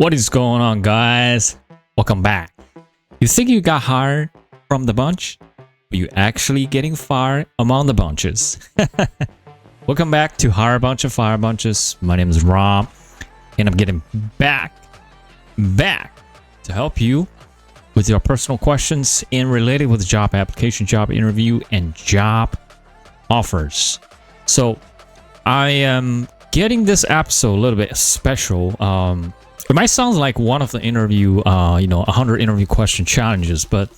What is going on, guys? Welcome back. You think you got hired from the bunch, but you actually getting fired among the bunches. Welcome back to Hire a Bunch of Fire Bunches. My name is Rob, and I'm getting back to help you with your personal questions and related with job application, job interview, and job offers. So I am getting this episode a little bit special. It might sound like one of the interview, 100 interview question challenges, but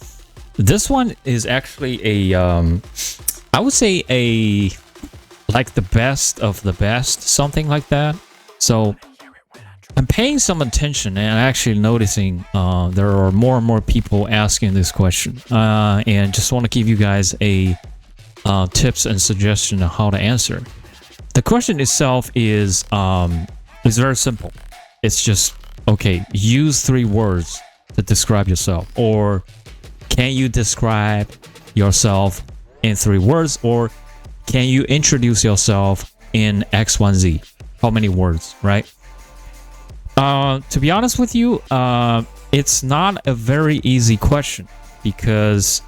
this one is actually I would say like the best of the best, something like that. So I'm paying some attention and actually noticing there are more and more people asking this question, and just want to give you guys a tips and suggestion on how to answer. The question itself is very simple. It's just, okay, use 3 words to describe yourself, or can you describe yourself in 3 words, or can you introduce yourself in XYZ? How many words, right? To be honest with you, it's not a very easy question, because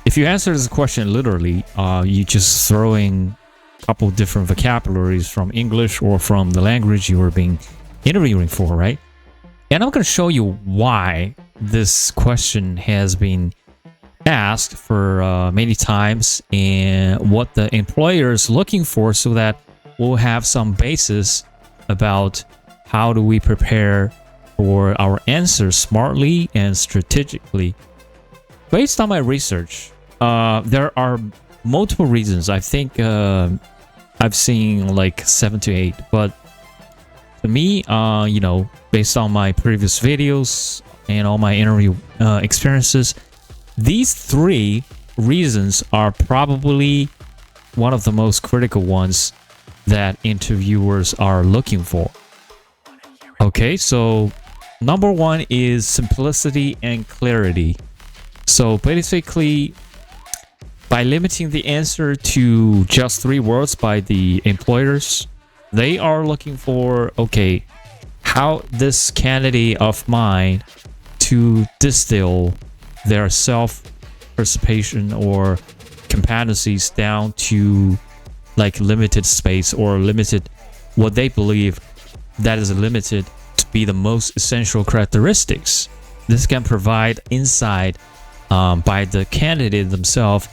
if you answer this question literally, you just throwing a couple different vocabularies from English or from the language you were being interviewing for, right? And I'm going to show you why this question has been asked for many times and what the employer is looking for, so that we'll have some basis about how do we prepare for our answers smartly and strategically. Based on my research, there are multiple reasons. I think I've seen like 7 to 8, but to me, based on my previous videos and all my interview experiences, these 3 reasons are probably one of the most critical ones that interviewers are looking for. Okay, so number 1 is simplicity and clarity. So basically, by limiting the answer to just 3 words by the employers, they are looking for, okay, how this candidate of mine to distill their self-perception or competencies down to like limited space, or limited what they believe that is limited to be the most essential characteristics. This can provide insight by the candidate themselves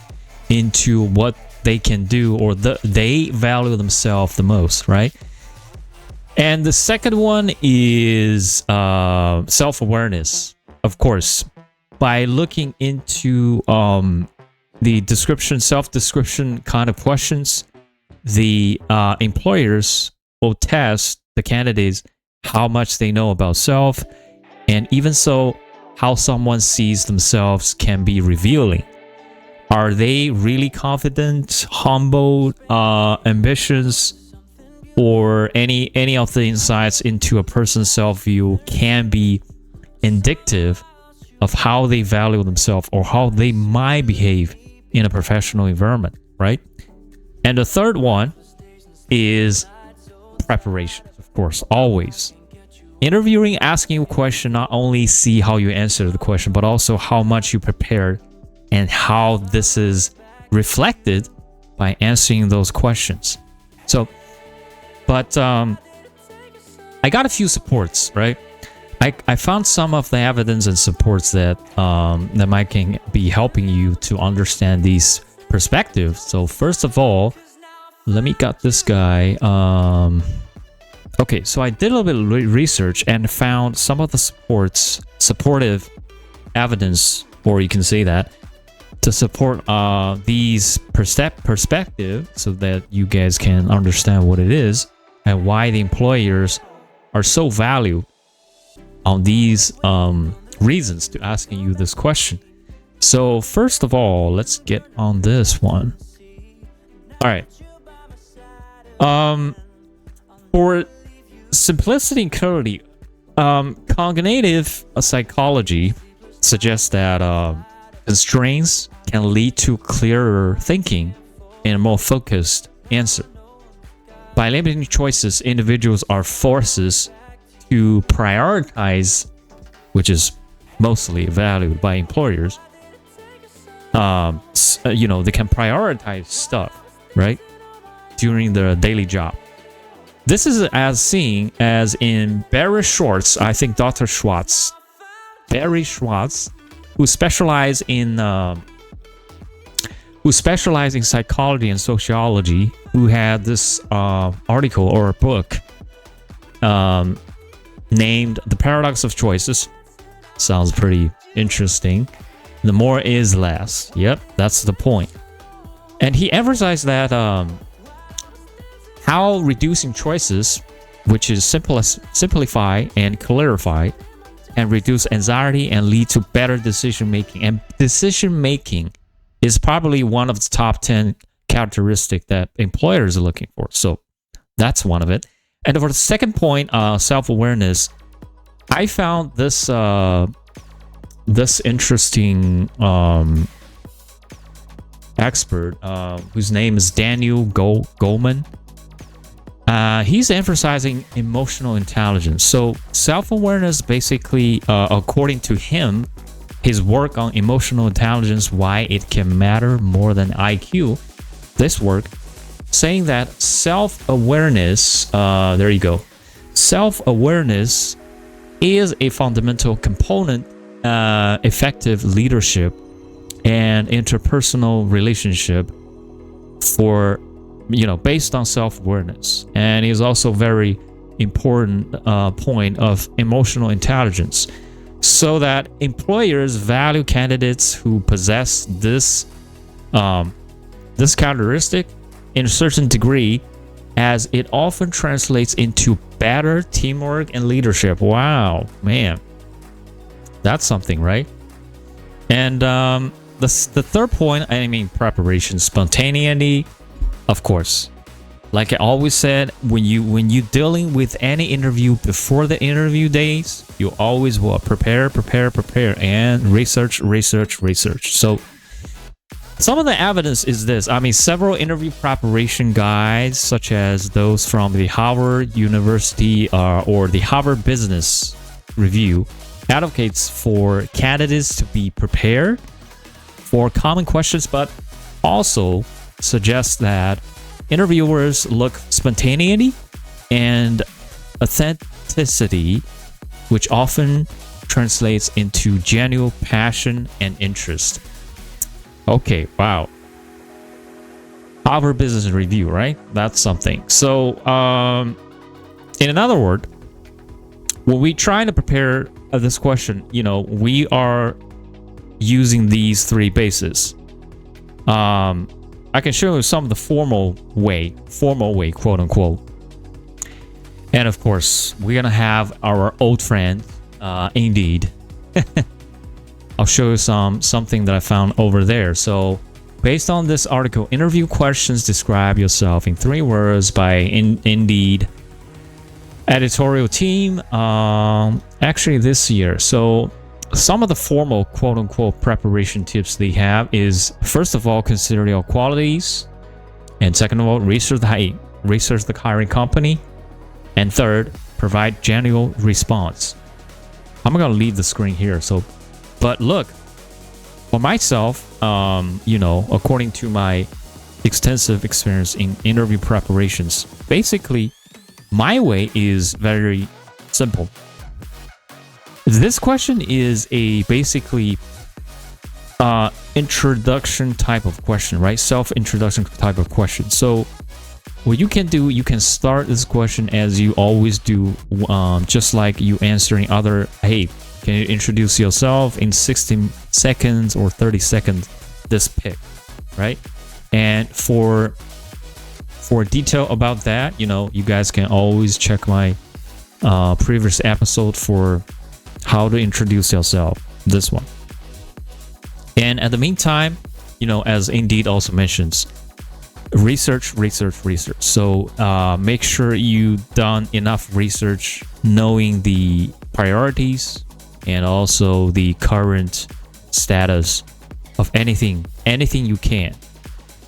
into what they can do, or they value themselves the most, right? And the second one is self-awareness. Of course, by looking into the description, self-description kind of questions, the employers will test the candidates how much they know about self, and even so, how someone sees themselves can be revealing. Are they really confident, humble, ambitious, or any of the insights into a person's self-view can be indicative of how they value themselves or how they might behave in a professional environment, right? And the third one is preparation, of course, always. Interviewing, asking a question, not only see how you answer the question, but also how much you prepared and how this is reflected by answering those questions. So, but I got a few supports, right? I found some of the evidence and supports that that might be helping you to understand these perspectives. So first of all, let me get this guy. Okay, so I did a little bit of research and found some of the supportive evidence, or you can say that, to support these perspective, so that you guys can understand what it is and why the employers are so value on these reasons to asking you this question. So first of all, let's get on this one. All right. For simplicity and clarity, cognitive psychology suggests that constraints can lead to clearer thinking and a more focused answer. By limiting choices, individuals are forced to prioritize, which is mostly valued by employers, they can prioritize stuff, right, during the daily job. This is as seen as in Barry Schwartz, I think Dr. Schwartz, Barry Schwartz, who specialize in psychology and sociology, who had this article or a book named The Paradox of Choices. Sounds pretty interesting. The more is less. Yep, that's the point. And he emphasized that how reducing choices, which is simplify and clarify, and reduce anxiety and lead to better decision making. And decision making is probably one of the top 10 characteristics that employers are looking for. So that's one of it. And for the second point, self-awareness, I found this interesting expert whose name is Daniel Goleman. He's emphasizing emotional intelligence. So self-awareness, basically, according to him, his work on emotional intelligence, why it can matter more than IQ, this work, saying that self-awareness, there you go, self-awareness is a fundamental component effective leadership and interpersonal relationship for, based on self-awareness. And is also very important point of emotional intelligence, so that employers value candidates who possess this characteristic in a certain degree, as it often translates into better teamwork and leadership. Wow, man, that's something, right? And the third point, preparation, spontaneity, of course. Like I always said, when you dealing with any interview before the interview days, you always will prepare, and research. So some of the evidence is this. Several interview preparation guides, such as those from the Harvard University or the Harvard Business Review, advocates for candidates to be prepared for common questions, but also suggests that interviewers look spontaneity and authenticity, which often translates into genuine passion and interest. Okay, wow. Harvard Business Review, right? That's something. So, in another word, when we try to prepare this question, we are using these three bases. I can show you some of the formal way, quote unquote. And of course, we're gonna have our old friend, Indeed. I'll show you something that I found over there. So, based on this article, interview questions describe yourself in 3 words by Indeed editorial team. Actually, this year. So, some of the formal quote-unquote preparation tips they have is, first of all, consider your qualities, and second of all, research the hiring company, and third, provide genuine response. I'm gonna leave the screen here. But look, for myself, according to my extensive experience in interview preparations, basically, my way is very simple. This question is a basically introduction type of question, right? Self-introduction type of question. So what you can do, you can start this question as you always do, just like you answering other, hey, can you introduce yourself in 60 seconds or 30 seconds, this pick, right? And for detail about that, you guys can always check my previous episode for how to introduce yourself, this one. And at the meantime, as Indeed also mentions, research. So make sure you've done enough research, knowing the priorities and also the current status of anything you can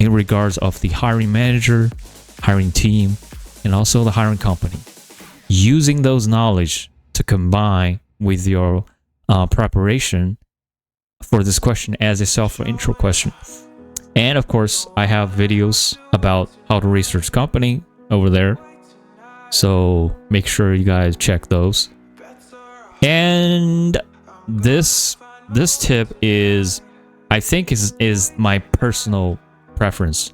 in regards of the hiring manager, hiring team, and also the hiring company. using those knowledge to combine with your preparation for this question as a self-intro question. And of course, I have videos about how to research company over there, so make sure you guys check those. And this tip is, I think, is my personal preference.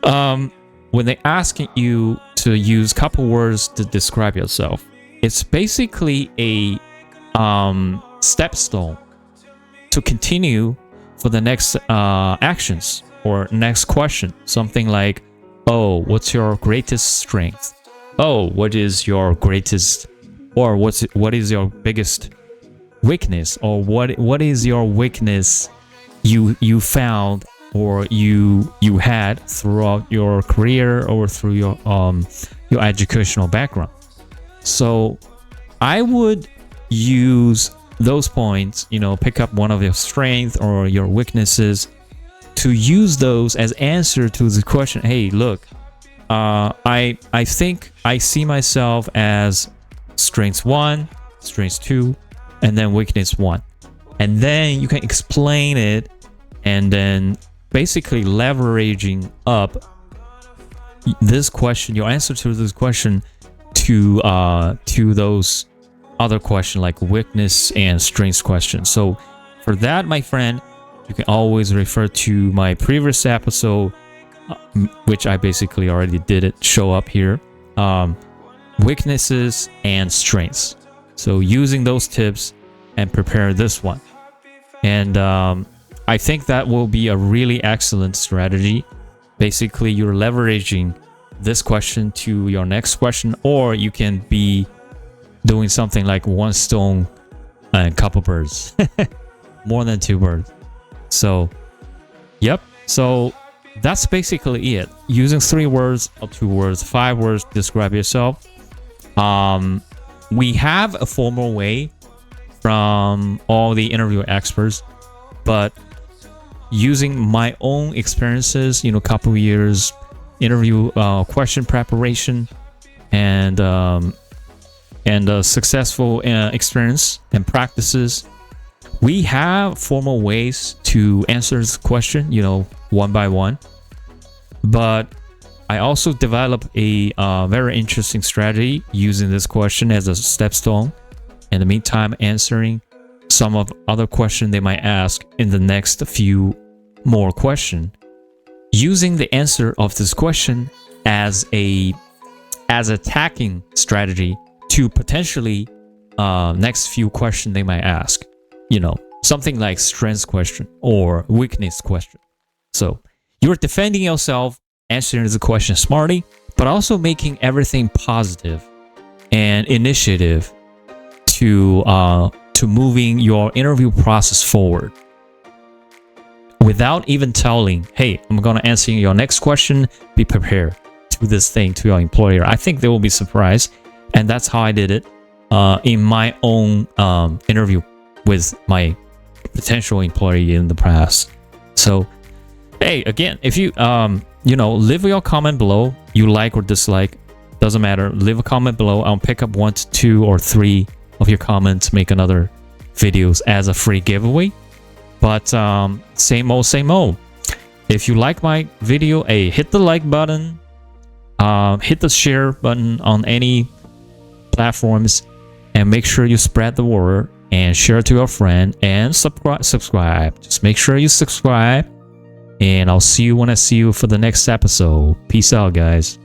When they ask you to use couple words to describe yourself, it's basically a stepstone to continue for the next actions or next question. Something like, oh, what's your greatest strength? Oh, what is your greatest, or what is your biggest weakness? Or what is your weakness you found or you had throughout your career or through your educational background. So I would use those points, pick up one of your strengths or your weaknesses, to use those as answer to the question. Hey, look, I think I see myself as strength 1, strength 2, and then weakness 1. And then you can explain it, and then basically leveraging up this question, your answer to this question, to those other questions like weakness and strengths questions. So for that, my friend, you can always refer to my previous episode, which I basically already did it show up here, weaknesses and strengths. So using those tips and prepare this one. And I think that will be a really excellent strategy. Basically, you're leveraging this question to your next question, or you can be doing something like one stone and a couple birds. More than two birds. So, yep. So that's basically it. Using 3 words or 2 words, 5 words to describe yourself. We have a formal way from all the interview experts, but using my own experiences, couple years interview question preparation and successful experience and practices, we have formal ways to answer this question, one by one. But I also developed a very interesting strategy using this question as a stepstone. In the meantime, answering some of other questions they might ask in the next few more questions, using the answer of this question as a attacking strategy to potentially next few questions they might ask, something like strengths question or weakness question. So you're defending yourself, answering the question smartly, but also making everything positive and initiative to moving your interview process forward, without even telling, hey, I'm going to answer your next question, be prepared to this thing to your employer. I think they will be surprised. And that's how I did it in my own interview with my potential employee in the past. So, hey, again, if you, leave your comment below, you like or dislike, doesn't matter. Leave a comment below. I'll pick up 1 to 2 or 3 of your comments, make another videos as a free giveaway. But same old. If you like my video, hit the like button, hit the share button on any platforms, and make sure you spread the word and share it to your friend, and subscribe. Just make sure you subscribe, and I'll see you when I see you for the next episode. Peace out, guys.